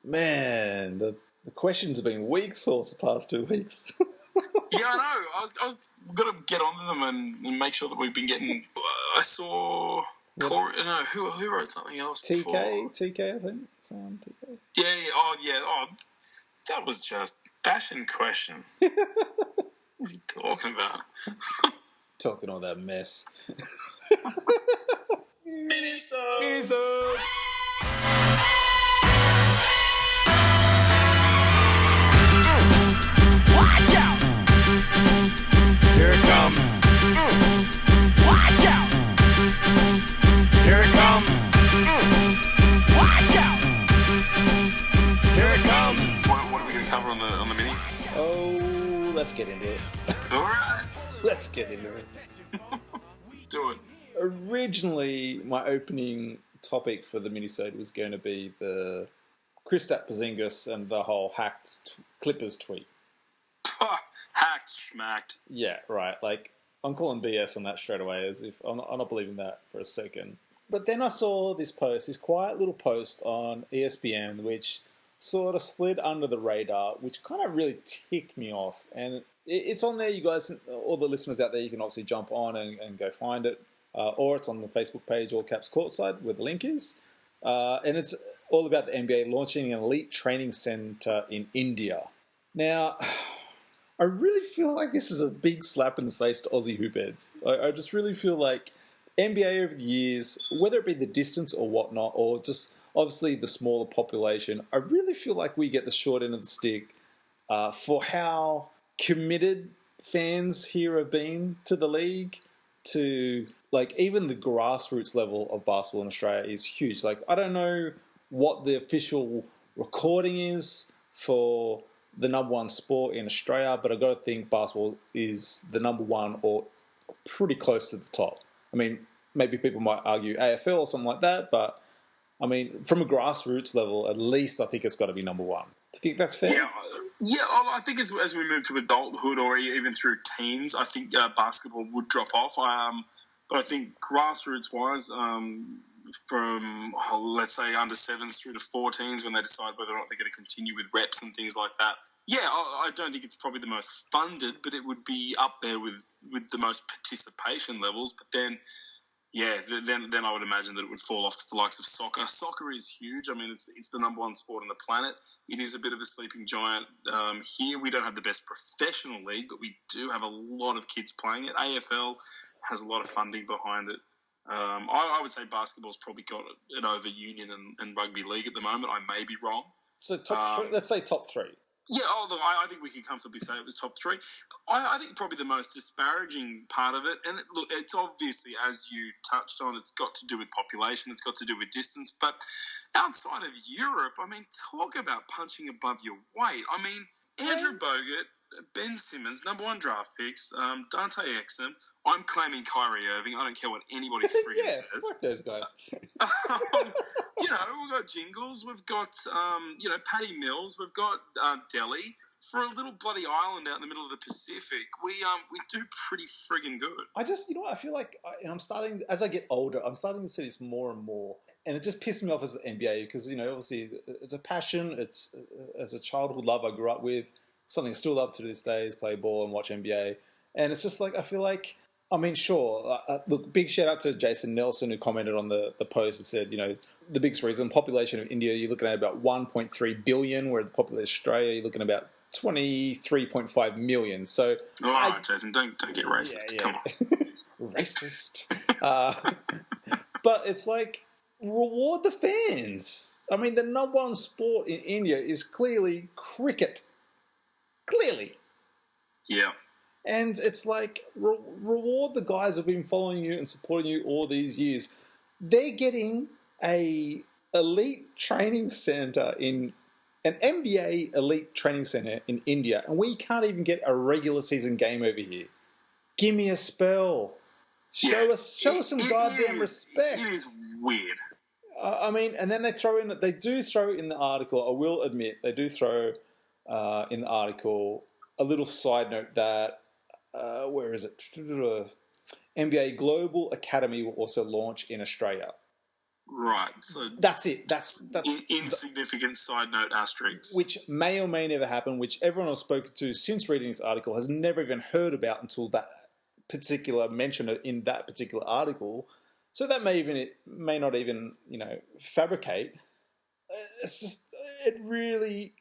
Man, the questions have been weak sauce the past 2 weeks. Yeah, I know. I was got to get onto them and make sure that we've been getting. I saw. Who wrote something else? TK, I think. Someone TK. Yeah. Oh, that was just fashion question. What's he talking about? Talking all that mess. MINISODE. Watch out! Here it comes. Watch out! Here it comes. Watch out! Here it comes. What are we going to cover on the mini? Oh, let's get into it. All right. Let's get into it. Do it. Originally, my opening topic for the minisode was going to be the Kristaps Porzingis and the whole hacked Clippers tweet. Hacked, schmacked. Yeah, right. Like, I'm calling BS on that straight away, as if I'm not believing that for a second. But then I saw this quiet little post on ESPN, which sort of slid under the radar, which kind of really ticked me off. And it's on there, you guys, all the listeners out there, you can obviously jump on and go find it. Or it's on the Facebook page, All Caps Courtside, where the link is. And it's all about the NBA launching an elite training center in India. Now, I really feel like this is a big slap in the face to Aussie hoopheads. I just really feel like NBA over the years, whether it be the distance or whatnot, or just obviously the smaller population, I really feel like we get the short end of the stick for how committed fans here have been to the league, to like even the grassroots level of basketball in Australia is huge. Like, I don't know what the official recording is for the number one sport in Australia, but I've got to think basketball is the number one or pretty close to the top. I mean, maybe people might argue AFL or something like that, but I mean, from a grassroots level, at least I think it's got to be number one. Do you think that's fair? Yeah, I think as we move to adulthood or even through teens, I think basketball would drop off. But I think grassroots-wise, from, let's say, under 7s through to 14s, when they decide whether or not they're going to continue with reps and things like that, yeah, I don't think it's probably the most funded, but it would be up there with the most participation levels. But then, yeah, then I would imagine that it would fall off to the likes of soccer. Soccer is huge. I mean, it's the number one sport on the planet. It is a bit of a sleeping giant. Here, we don't have the best professional league, but we do have a lot of kids playing it. AFL has a lot of funding behind it. I would say basketball's probably got it over union and rugby league at the moment. I may be wrong. So top three, let's say top three. Yeah, look, I think we can comfortably say it was top three. I think probably the most disparaging part of it, and it's obviously, as you touched on, it's got to do with population, it's got to do with distance, but outside of Europe, I mean, talk about punching above your weight. I mean, Andrew Bogut, Ben Simmons, number one draft picks, Dante Exum. I'm claiming Kyrie Irving. I don't care what anybody friggin' says. Fuck those guys. We've got Jingles. We've got, Patty Mills. We've got Delhi. For a little bloody island out in the middle of the Pacific, we do pretty friggin' good. I feel like, as I get older, I'm starting to see this more and more. And it just pisses me off as the NBA because, obviously it's a passion. It's as a childhood love I grew up with. Something I still love to this day is play ball and watch NBA. And it's just like, I feel like, I mean, sure. Look, big shout out to Jason Nelson who commented on the post and said, the biggest reason, population of India, you're looking at about 1.3 billion, where the population of Australia, you're looking at about 23.5 million. So, all right, Jason, don't get racist. Yeah. Come on. Racist. But it's like, reward the fans. I mean, the number one sport in India is clearly cricket. Clearly. Yeah. And it's like, reward the guys who've been following you and supporting you all these years. They're getting a elite training center in an NBA elite training center in India, and we can't even get a regular season game over here. Give me a spell. Show us some goddamn respect. It is weird. I mean, and then they do throw in the article, I will admit, they do throw in the article a little side note that, where is it? NBA Global Academy will also launch in Australia. Right. So That's it. That's insignificant side note asterisk. which may or may never happen, which everyone I've spoken to since reading this article has never even heard about until that particular mention in that particular article. So that may not even fabricate. It's just, it really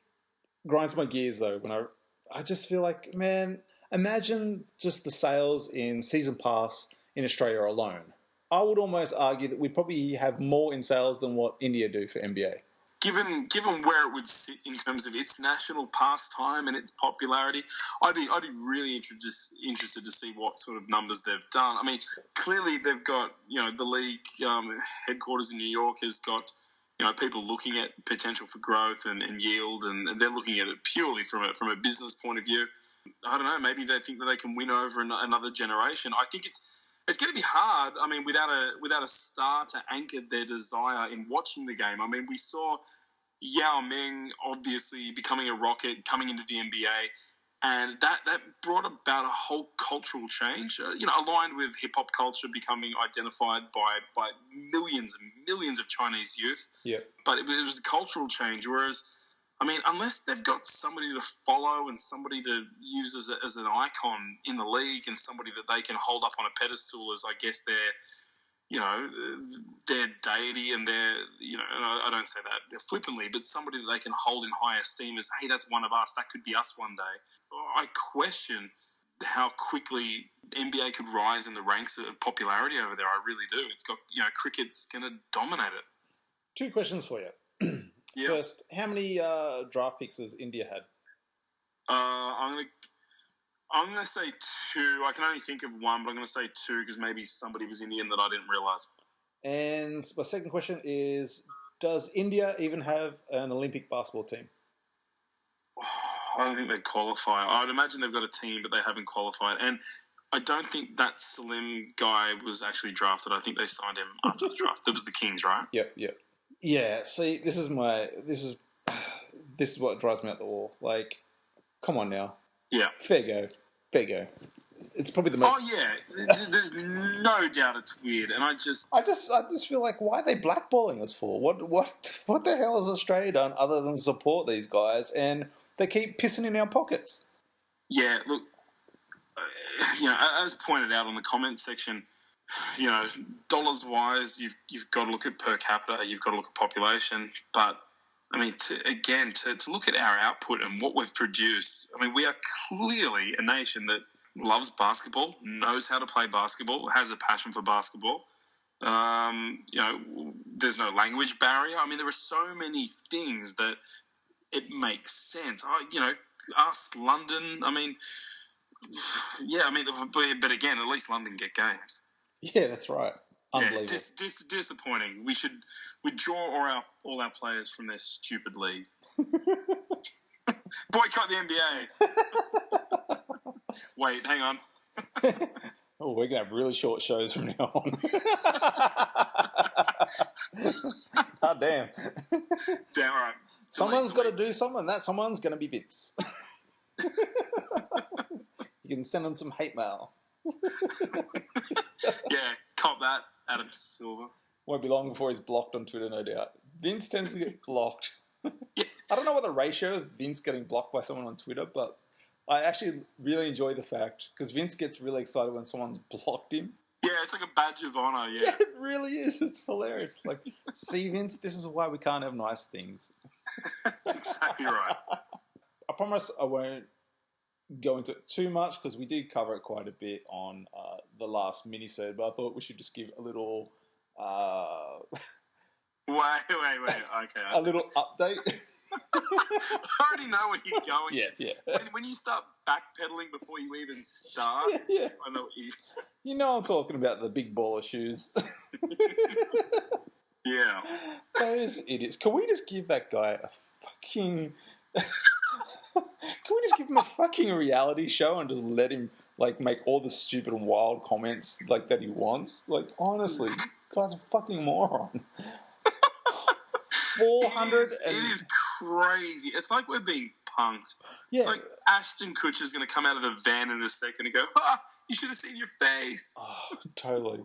grinds my gears though when I just feel like, man, imagine just the sales in season pass in Australia alone. I would almost argue that we probably have more in sales than what India do for NBA. Given where it would sit in terms of its national pastime and its popularity, I'd be really interested to see what sort of numbers they've done. I mean, clearly they've got, the league headquarters in New York has got, people looking at potential for growth and yield, and they're looking at it purely from a business point of view. I don't know, maybe they think that they can win over another generation. I think it's going to be hard. I mean, without a star to anchor their desire in watching the game. I mean, we saw Yao Ming obviously becoming a rocket, coming into the NBA, and that brought about a whole cultural change. Aligned with hip hop culture becoming identified by millions and millions of Chinese youth. Yeah. But it was a cultural change. Whereas, I mean, unless they've got somebody to follow and somebody to use as an icon in the league and somebody that they can hold up on a pedestal as, I guess, their deity and their, and I don't say that flippantly, but somebody that they can hold in high esteem as, hey, that's one of us, that could be us one day. I question how quickly NBA could rise in the ranks of popularity over there. I really do. It's got, cricket's going to dominate it. 2 questions for you. Yep. First, how many draft picks has India had? I'm gonna say 2. I can only think of one, but I'm gonna say 2 because maybe somebody was Indian that I didn't realise. And my second question is, does India even have an Olympic basketball team? I don't think they qualify. I'd imagine they've got a team, but they haven't qualified. And I don't think that Salim guy was actually drafted. I think they signed him after the draft. That was the Kings, right? Yep. Yeah, see, this is what drives me up the wall. Like, come on now. Yeah. Fair go. It's probably the most... Oh, yeah. There's no doubt it's weird. And I just feel like, why are they blackballing us for? What the hell has Australia done other than support these guys? And they keep pissing in our pockets. Yeah, look, as pointed out on the comments section, dollars-wise, you've got to look at per capita, you've got to look at population. But, I mean, to look at our output and what we've produced, I mean, we are clearly a nation that loves basketball, knows how to play basketball, has a passion for basketball. There's no language barrier. I mean, there are so many things that it makes sense. Us, London, I mean, but again, at least London get games. Yeah, that's right. Unbelievable. Yeah, disappointing. We should withdraw all our players from their stupid league. Boycott the NBA. Wait, hang on. Oh, we're going to have really short shows from now on. Oh, damn. Damn right. Someone's got to do something. That someone's going to be Vince. You can send him some hate mail. Yeah, cop that, Adam Silver. Won't be long before he's blocked on Twitter, no doubt. Vince tends to get blocked. Yeah. I don't know what the ratio is Vince getting blocked by someone on Twitter, but I actually really enjoy the fact, because Vince gets really excited when someone's blocked him. Yeah, it's like a badge of honour, yeah. Yeah, it really is. It's hilarious. Like, see, Vince, this is why we can't have nice things. That's exactly right. I promise I won't go into it too much, because we did cover it quite a bit on the last minisode, but I thought we should just give a little... Wait. Okay. A little update. I already know where you're going. Yeah. When you start backpedaling before you even start, yeah. I know what you... You know I'm talking about the big baller shoes. Yeah. Those idiots. Can we just give that guy a fucking... Can we just give him a fucking reality show and just let him, like, make all the stupid and wild comments, like, that he wants? Like, honestly, guy's a fucking moron. 400 It is crazy. It's like we're being punked. Yeah. It's like Ashton Kutcher's going to come out of the van in a second and go, you should have seen your face. Oh, totally.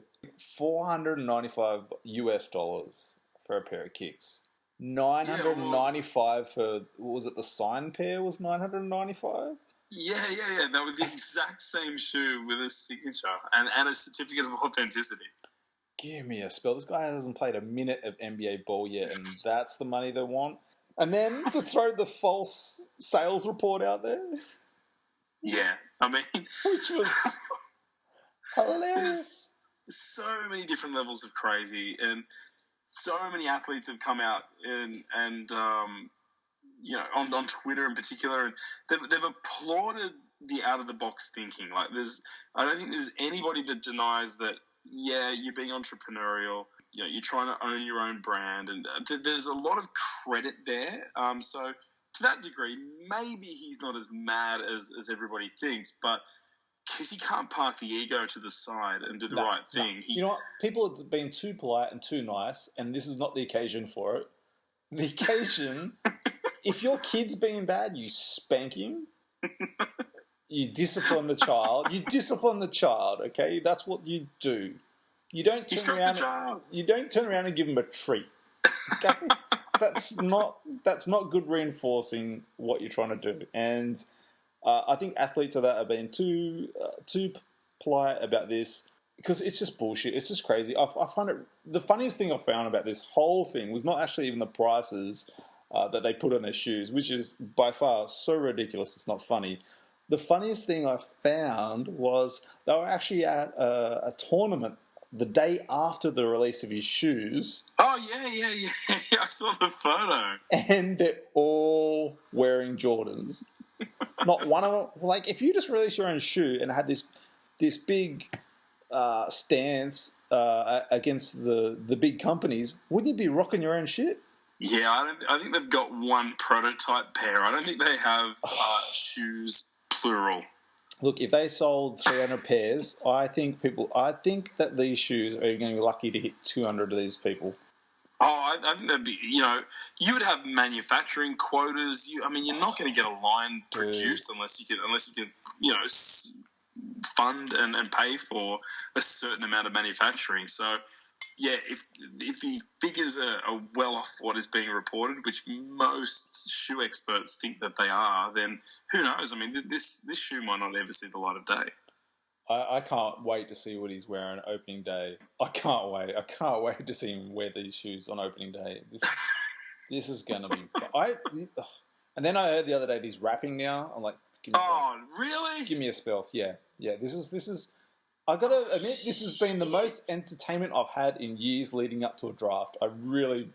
$495 US for a pair of kicks. $995 for, what was it, the sign pair was $995? Yeah. That was the exact same shoe with a signature and a certificate of authenticity. Give me a spell. This guy hasn't played a minute of NBA ball yet, and that's the money they want. And then to throw the false sales report out there. Yeah, I mean... Which was hilarious. There's so many different levels of crazy, and so many athletes have come out and you know, on Twitter in particular, and they've applauded the out-of-the-box thinking. Like, I don't think there's anybody that denies that, yeah, you're being entrepreneurial, you know, you're trying to own your own brand, and there's a lot of credit there. So to that degree, maybe he's not as mad as everybody thinks, but because he can't park the ego to the side and do the right thing. You know what? People have been too polite and too nice, and this is not the occasion for it. The occasion, if your kid's being bad, you spank him. You discipline the child. You discipline the child, okay? That's what you do. You don't turn around. You don't turn around and give him a treat. Okay? That's not good reinforcing what you're trying to do. And I think athletes are being too polite about this because it's just bullshit. It's just crazy. I find it the funniest thing I found about this whole thing was not actually even the prices that they put on their shoes, which is by far so ridiculous. It's not funny. The funniest thing I found was they were actually at a tournament the day after the release of his shoes. Oh, yeah. I saw the photo. And they're all wearing Jordans. Not one of them. Like, if you just released your own shoe and had this big stance against the big companies, wouldn't you be rocking your own shit? Yeah, I think they've got one prototype pair. I don't think they have shoes plural. Look, if they sold 300 pairs, I think that these shoes are going to be lucky to hit 200 of these people. Oh, I think that'd be, you know, you would have manufacturing quotas. You're not going to get a line produced unless you can, you know, fund and pay for a certain amount of manufacturing. So, yeah, if the figures are well off what is being reported, which most shoe experts think that they are, then who knows? I mean, this shoe might not ever see the light of day. I can't wait to see what he's wearing opening day. I can't wait. I can't wait to see him wear these shoes on opening day. This is going to be... And then I heard the other day he's rapping now. I'm like... Really? Give me a spell. Yeah. This is... I got to admit, this has been the most entertainment I've had in years leading up to a draft. I really...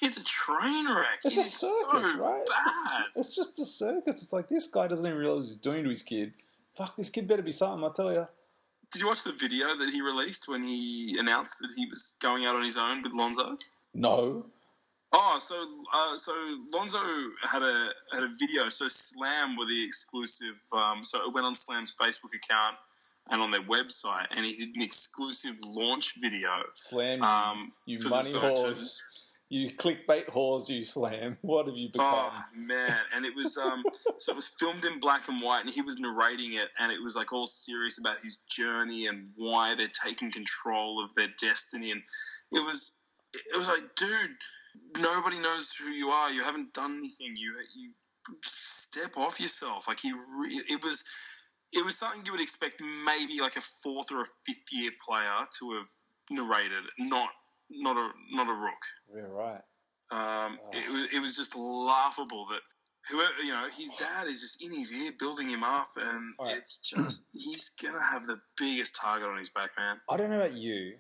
It's a train wreck. It's a circus, so right? Bad. It's just a circus. It's like, this guy doesn't even realize what he's doing to his kid. Fuck, this kid better be something, I tell you. Did you watch the video that he released when he announced that he was going out on his own with Lonzo? No. Oh, so Lonzo had a video. So Slam were the exclusive. So it went on Slam's Facebook account and on their website, and he did an exclusive launch video. Slam, you money whores. You clickbait whores, you Slam. What have you become? Oh, man. And it was, so it was filmed in black and white, and he was narrating it, and it was like all serious about his journey and why they're taking control of their destiny. And it was like, dude, nobody knows who you are. You haven't done anything. You step off yourself. Like, it was something you would expect maybe like a fourth or a fifth year player to have narrated, not a rook. Yeah, right. It was just laughable that whoever, you know, his dad is just in his ear building him up, and it's just, he's gonna have the biggest target on his back, man. I don't know about you,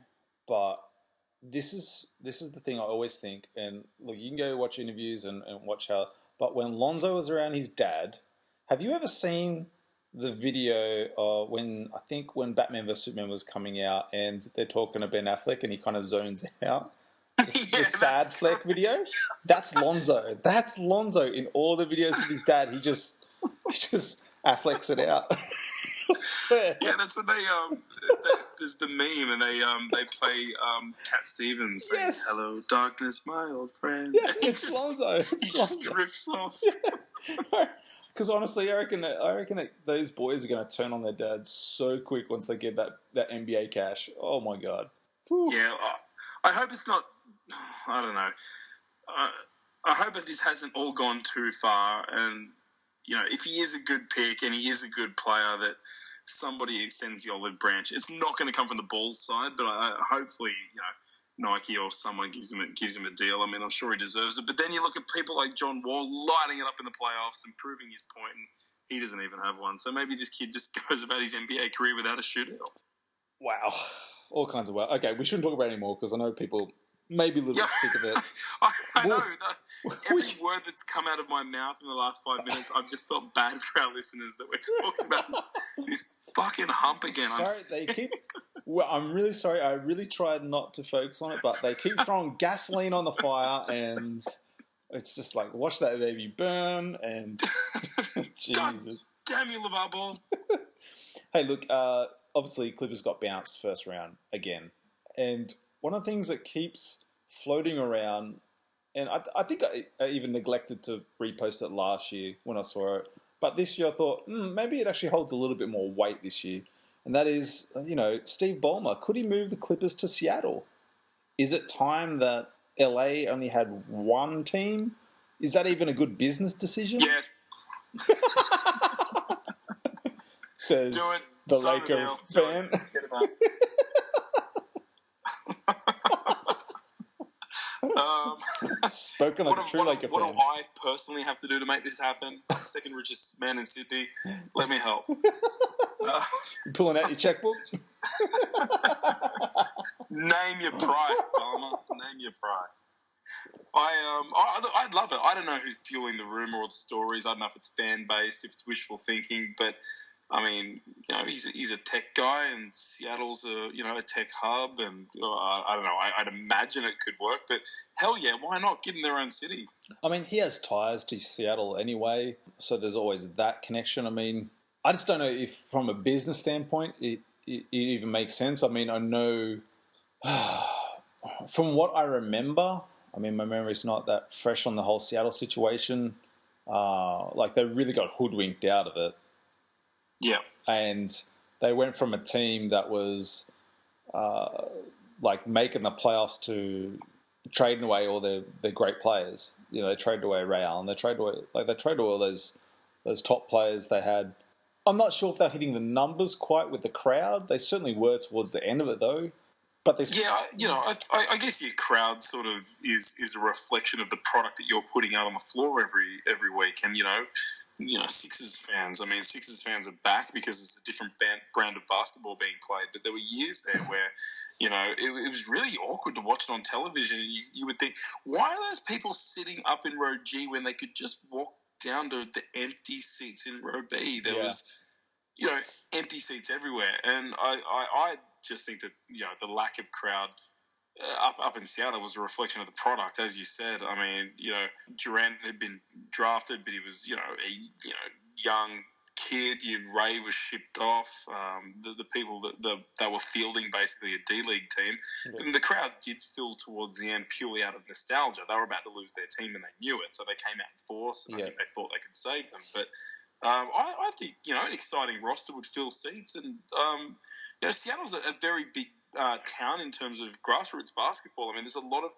but this is the thing I always think. And look, you can go watch interviews and watch how. But when Lonzo was around his dad, have you ever seen the video when Batman vs Superman was coming out and they're talking to Ben Affleck and he kind of zones out? The sad Fleck video? That's Lonzo. That's Lonzo in all the videos with his dad. He just Afflecks it out. Yeah, that's what they there's the meme, and they play Cat Stevens saying, Yes. "Hello, darkness, my old friend." Yes, And it's Lonzo. he just drifts off. Because honestly, I reckon that those boys are going to turn on their dads so quick once they get that NBA cash. Oh my god. Whew. Yeah, I hope it's not. I don't know. I hope that this hasn't all gone too far, and if he is a good pick and he is a good player, that somebody extends the olive branch. It's not going to come from the Bulls side, but hopefully, Nike or someone gives him a deal. I mean, I'm sure he deserves it. But then you look at people like John Wall lighting it up in the playoffs and proving his point, and he doesn't even have one. So maybe this kid just goes about his NBA career without a shootout. Wow. All kinds of wow. Okay, we shouldn't talk about it anymore because I know people may be a little sick of it. I know. Every word that's come out of my mouth in the last 5 minutes, I've just felt bad for our listeners that we're talking about this fucking hump again. Well, I'm really sorry. I really tried not to focus on it, but they keep throwing gasoline on the fire, and it's just like, watch that baby burn, and Jesus. God damn you, LeVar Ball. Hey, look, obviously Clippers got bounced first round again, and one of the things that keeps floating around, and I think I even neglected to repost it last year when I saw it, but this year I thought, maybe it actually holds a little bit more weight this year. And that is, Steve Ballmer. Could he move the Clippers to Seattle? Is it time that LA only had one team? Is that even a good business decision? Yes. Says Do it. the Sign Laker the deal. fan. Get him out. Spoken like a true Laker fan. What do I personally have to do to make this happen? I'm the second richest man in Sydney. Let me help. You pulling out your checkbook? Name your price, Palmer. Name your price. I'd love it. I don't know who's fueling the rumor or the stories. I don't know if it's fan based, if it's wishful thinking, but I mean, he's a tech guy, and Seattle's a tech hub, and I don't know. I'd imagine it could work, but hell yeah, why not? Give them their own city. I mean, he has ties to Seattle anyway, so there's always that connection. I mean, I just don't know if, from a business standpoint, it even makes sense. I mean, I know from what I remember. I mean, my memory's not that fresh on the whole Seattle situation. Like, they really got hoodwinked out of it. Yeah. And they went from a team that was making the playoffs to trading away all their great players. They traded away Ray Allen. They traded away all those top players they had. I'm not sure if they're hitting the numbers quite with the crowd. They certainly were towards the end of it, though. But I guess your crowd sort of is a reflection of the product that you're putting out on the floor every week, and Sixers fans. I mean, Sixers fans are back because it's a different brand of basketball being played. But there were years there where, it was really awkward to watch it on television. You would think, why are those people sitting up in row G when they could just walk down to the empty seats in row B? There was, empty seats everywhere, and I just think that the lack of crowd up in Seattle was a reflection of the product, as you said. I mean, Durant had been drafted, but he was a young kid. Ray was shipped off. The people that were fielding basically a D-League team, and the crowds did fill towards the end purely out of nostalgia. They were about to lose their team, and they knew it, so they came out in force, and I think they thought they could save them. But I think an exciting roster would fill seats, and Seattle's a very big town in terms of grassroots basketball. I mean, there's a lot of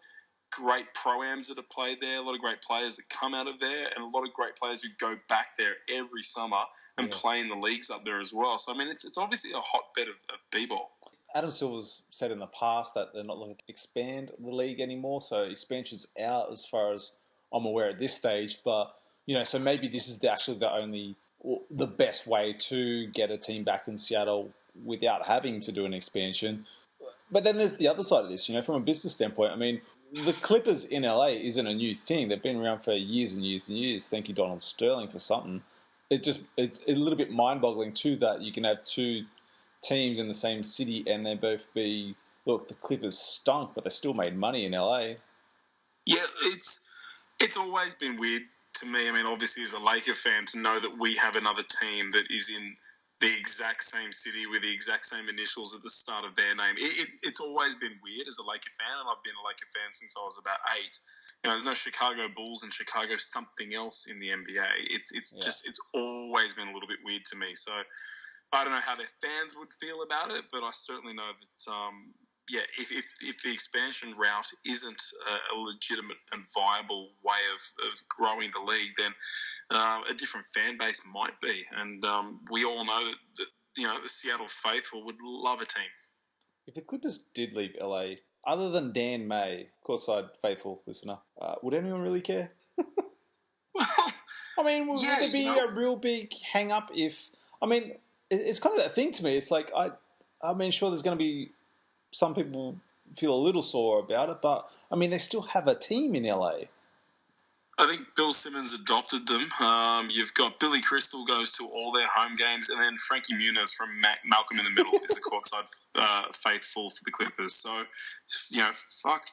great pro-ams that are played there, a lot of great players that come out of there, and a lot of great players who go back there every summer and play in the leagues up there as well. So, I mean, it's obviously a hotbed of b-ball. Adam Silver's said in the past that they're not looking to expand the league anymore, so expansion's out as far as I'm aware at this stage. But, so maybe this is actually the best way to get a team back in Seattle without having to do an expansion. But then there's the other side of this, from a business standpoint. I mean, the Clippers in LA isn't a new thing. They've been around for years and years and years. Thank you, Donald Sterling, for something. It's a little bit mind-boggling too that you can have two teams in the same city and they both be, look, the Clippers stunk, but they still made money in LA. Yeah, it's always been weird to me. I mean, obviously as a Laker fan, to know that we have another team that is in the exact same city with the exact same initials at the start of their name. It's always been weird as a Laker fan, and I've been a Laker fan since I was about 8. There's no Chicago Bulls and Chicago something else in the NBA. It's always been a little bit weird to me. So I don't know how their fans would feel about it, but I certainly know that if the expansion route isn't a legitimate and viable way of growing the league, then a different fan base might be. And we all know that the Seattle faithful would love a team. If the Clippers did leave LA, other than Dan May, courtside faithful listener, would anyone really care? Well, I mean, would there be a real big hang-up if... I mean, it's kind of that thing to me. It's like, I mean, sure, there's going to be... Some people feel a little sore about it, but, I mean, they still have a team in LA. I think Bill Simmons adopted them. You've got Billy Crystal goes to all their home games, and then Frankie Muniz from Malcolm in the Middle is a courtside faithful for the Clippers. So,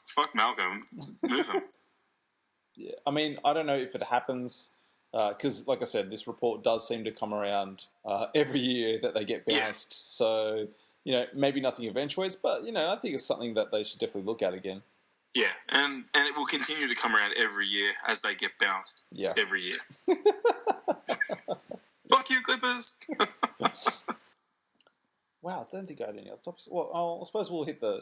fuck Malcolm. Move him. Yeah, I mean, I don't know if it happens, because, like I said, this report does seem to come around every year that they get bounced. Yeah. So... maybe nothing eventuates, but, I think it's something that they should definitely look at again. Yeah, and it will continue to come around every year as they get bounced. Yeah. Every year. Fuck you, Clippers! Wow, I don't think I had any other topics. Well, I suppose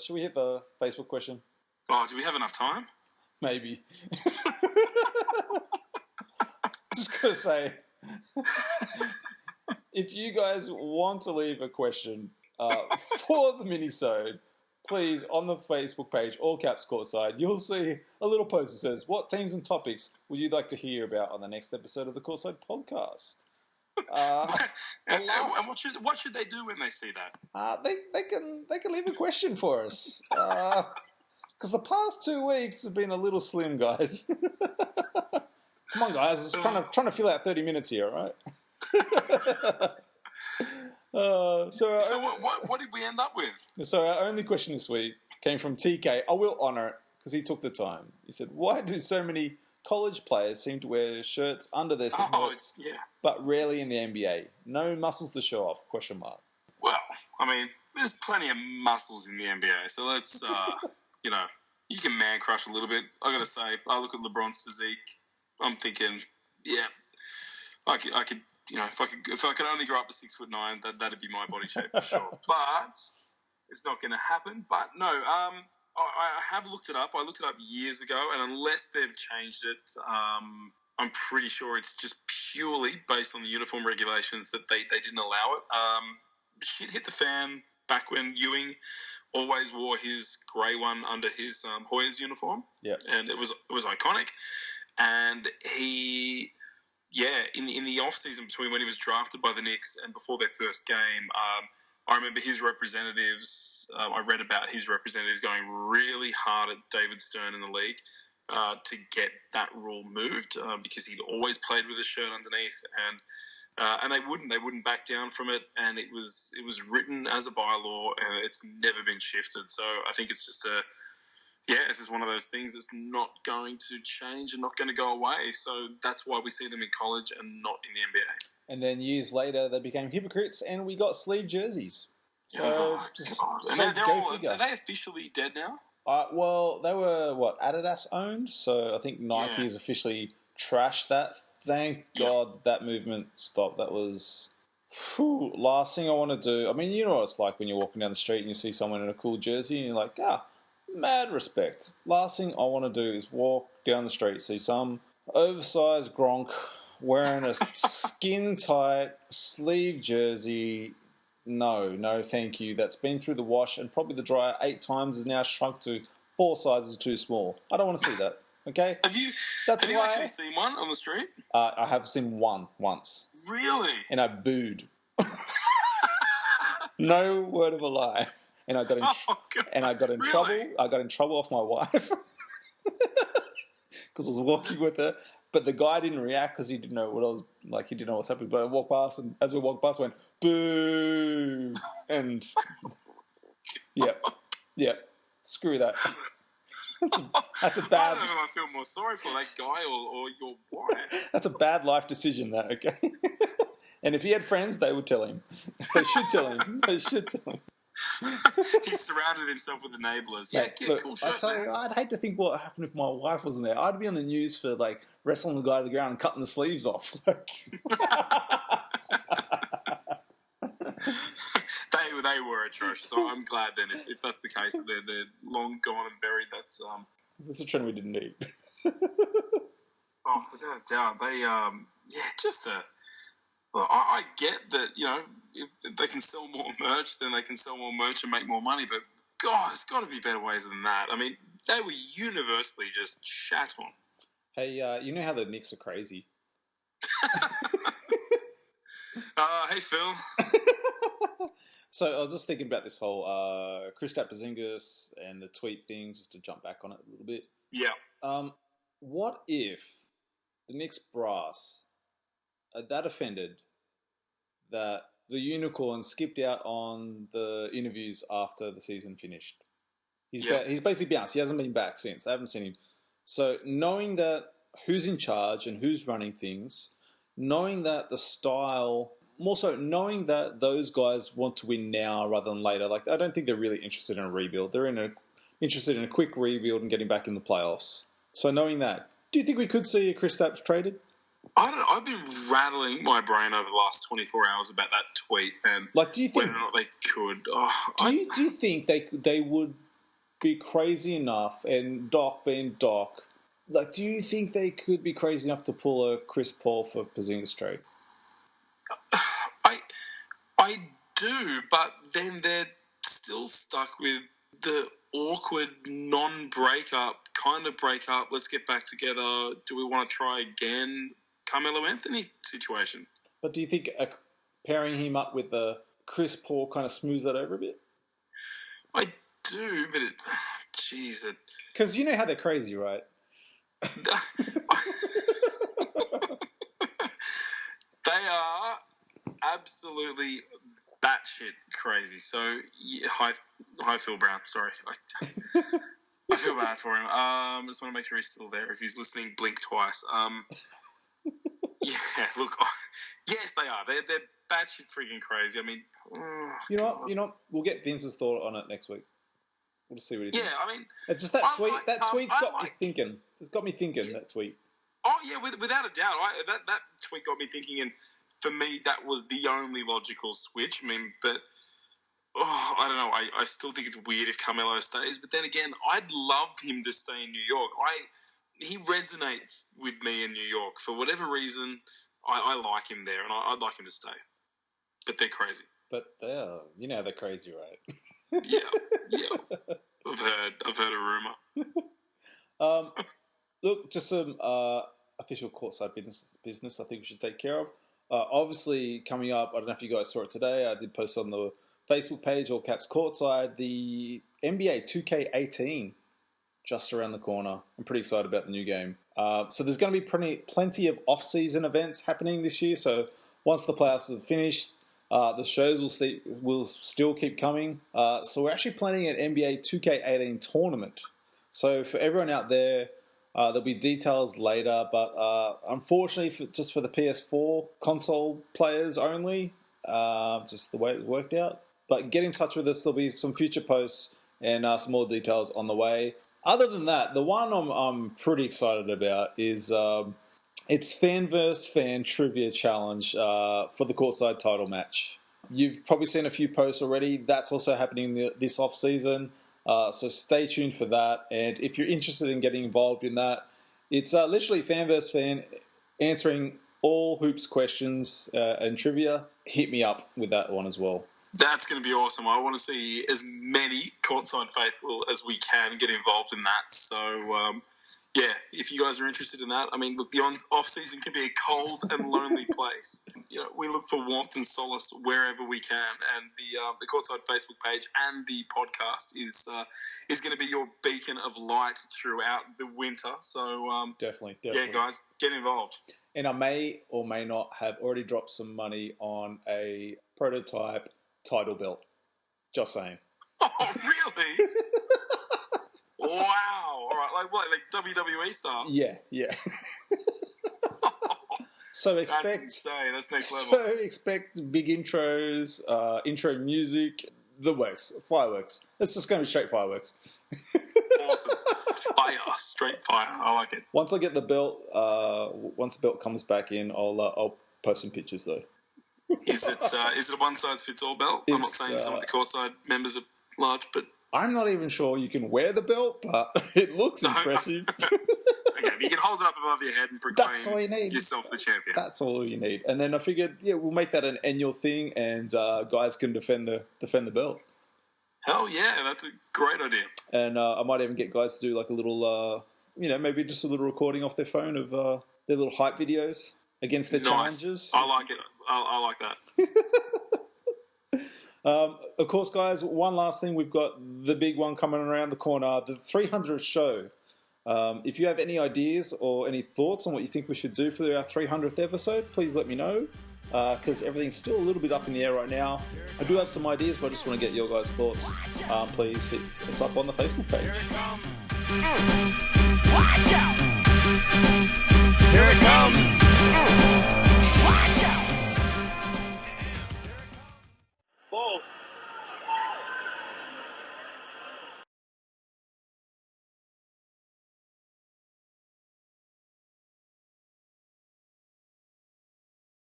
should we hit the Facebook question? Oh, do we have enough time? Maybe. Just going to say, if you guys want to leave a question... for the minisode, please, on the Facebook page, all caps courtside, you'll see a little post that says, what teams and topics would you like to hear about on the next episode of the Courtside Podcast? And what should they do when they see that? They can leave a question for us. Because the past 2 weeks have been a little slim, guys. Come on, guys. I was trying to fill out 30 minutes here, all right? So what did we end up with? So our only question this week came from TK. I will honour it because he took the time. He said, why do so many college players seem to wear shirts under their silhouettes, but rarely in the NBA? No muscles to show off, ? Well, I mean, there's plenty of muscles in the NBA, so let's, you can man crush a little bit. I got to say, I look at LeBron's physique, I'm thinking, I could if I could only grow up to 6'9", that'd be my body shape for sure. But it's not going to happen. But no, I have looked it up. I looked it up years ago, and unless they've changed it, I'm pretty sure it's just purely based on the uniform regulations that they didn't allow it. Shit hit the fan back when Ewing always wore his grey one under his Hoyas uniform. Yeah, and it was iconic. And he. Yeah, in the off-season between when he was drafted by the Knicks and before their first game, I remember his representatives, I read about his representatives going really hard at David Stern in the league to get that rule moved because he'd always played with a shirt underneath and they wouldn't back down from it, and it was written as a bylaw and it's never been shifted. So I think it's just this is one of those things that's not going to change and not going to go away. So that's why we see them in college and not in the NBA. And then years later, they became hypocrites and we got sleeve jerseys. So, are they officially dead now? Well, they were, Adidas owned? So I think Nike has officially trashed that. Thank God that movement stopped. That was... last thing I want to do... I mean, you know what it's like when you're walking down the street and you see someone in a cool jersey and you're like, mad respect. Last thing I want to do is walk down the street, see some oversized Gronk wearing a skin-tight sleeve jersey. No, thank you. That's been through the wash and probably the dryer 8 times, is now shrunk to 4 sizes too small. I don't want to see that, okay? Have you actually seen one on the street? I have seen one once. Really? And I booed. No word of a lie. And I got in trouble. I got in trouble off my wife because I was walking with her. But the guy didn't react because he didn't know what I was like. He didn't know what's happening. But I walked past, and as we walked past, I went boo, and yeah, screw that. That's a bad. I don't know if I feel more sorry for that guy or your wife. That's a bad life decision, that, okay? And if he had friends, they would tell him. They should tell him. They should tell him. He's surrounded himself with enablers. Yeah, Mate, look, cool I shirt. tell you, I'd hate to think what happened if my wife wasn't there. I'd be on the news for like wrestling the guy to the ground and cutting the sleeves off. They were atrocious. So I'm glad then if that's the case, they're long gone and buried. That's a trend we didn't need. Oh, without a doubt, they just well, I get that, if they can sell more merch, then they can sell more merch and make more money. But God, there's got to be better ways than that. I mean, they were universally just shat on. Hey, you know how the Knicks are crazy? Hey, Phil. So I was just thinking about this whole Kristaps Porzingis and the tweet thing, just to jump back on it a little bit. Yeah. What if the Knicks brass are that offended that the unicorn skipped out on the interviews after the season finished? He's basically bounced. He hasn't been back since. I haven't seen him. So knowing that who's in charge and who's running things, knowing that the style, more so knowing that those guys want to win now rather than later. Like, I don't think they're really interested in a rebuild. They're interested in a quick rebuild and getting back in the playoffs. So knowing that, do you think we could see a Kristaps traded? I don't know. I've been rattling my brain over the last 24 hours about that tweet and do you think, whether or not they could. Do you think they would be crazy enough, and Doc being Doc, like, do you think they could be crazy enough to pull a Chris Paul for Porzingis trade? I do, but then they're still stuck with the awkward non-breakup, kind of breakup, let's get back together, do we want to try again, Carmelo Anthony situation. But do you think pairing him up with the Chris Paul kind of smooths that over a bit? I do, but jeez. Because you know how they're crazy, right? They are absolutely batshit crazy. So, hi Phil Brown. Sorry. I feel bad for him. I just want to make sure he's still there. If he's listening, blink twice. Yeah, look, yes, they are. They're batshit freaking crazy. I mean, you know what? We'll get Vince's thought on it next week. We'll just see what he thinks. Yeah, I mean, it's just that tweet. That tweet's got me thinking. It's got me thinking. That tweet. Oh yeah, without a doubt. That tweet got me thinking, and for me, that was the only logical switch. I mean, but I don't know. I still think it's weird if Carmelo stays. But then again, I'd love him to stay in New York. He resonates with me in New York for whatever reason. I like him there, and I'd like him to stay. But they're crazy. But you know they're crazy, right? Yeah. I've heard a rumor. Look, just some official courtside business I think we should take care of. Obviously, coming up, I don't know if you guys saw it today, I did post on the Facebook page, All Caps Courtside, the NBA 2K18 just around the corner. I'm pretty excited about the new game. So there's going to be plenty of off-season events happening this year. So once the playoffs are finished, the shows will still keep coming. So we're actually planning an NBA 2K18 tournament. So for everyone out there, there'll be details later. But unfortunately, just for the PS4 console players only, just the way it worked out. But get in touch with us. There'll be some future posts and some more details on the way. Other than that, the one I'm pretty excited about is it's Fan vs. Fan Trivia Challenge for the Courtside title match. You've probably seen a few posts already. That's also happening this off-season, so stay tuned for that. And if you're interested in getting involved in that, it's literally Fan vs. Fan answering all hoops questions and trivia. Hit me up with that one as well. That's going to be awesome. I want to see as many courtside faithful as we can get involved in that. So, yeah, if you guys are interested in that, I mean, look, the off-season can be a cold and lonely place. You know, we look for warmth and solace wherever we can, and the Courtside Facebook page and the podcast is going to be your beacon of light throughout the winter. So, definitely. Yeah, guys, get involved. And I may or may not have already dropped some money on a prototype title belt. Just saying. Oh, really? Wow. All right. Like what? Like WWE style? Yeah. So That's expect insane. That's next level. So expect big intros, intro music, the works, fireworks. It's just going to be straight fireworks. Awesome. Fire. Straight fire. I like it. Once I get the belt, once the belt comes back in, I'll post some pictures though. Is it a one-size-fits-all belt? I'm not saying some of the courtside members are large, but... I'm not even sure you can wear the belt, but it looks impressive. Okay, but you can hold it up above your head and proclaim That's all you need. yourself the champion. That's all you need. And then I figured, we'll make that an annual thing, and guys can defend the belt. Hell yeah, that's a great idea. And I might even get guys to do like a little, maybe just a little recording off their phone of their little hype videos against their challenges. I like it. I like that. Of course, guys, one last thing. We've got the big one coming around the corner, the 300th show. If you have any ideas or any thoughts on what you think we should do for our 300th episode, please let me know, because everything's still a little bit up in the air right now. I do have some ideas, but I just want to get your guys' thoughts. Please hit us up on the Facebook page.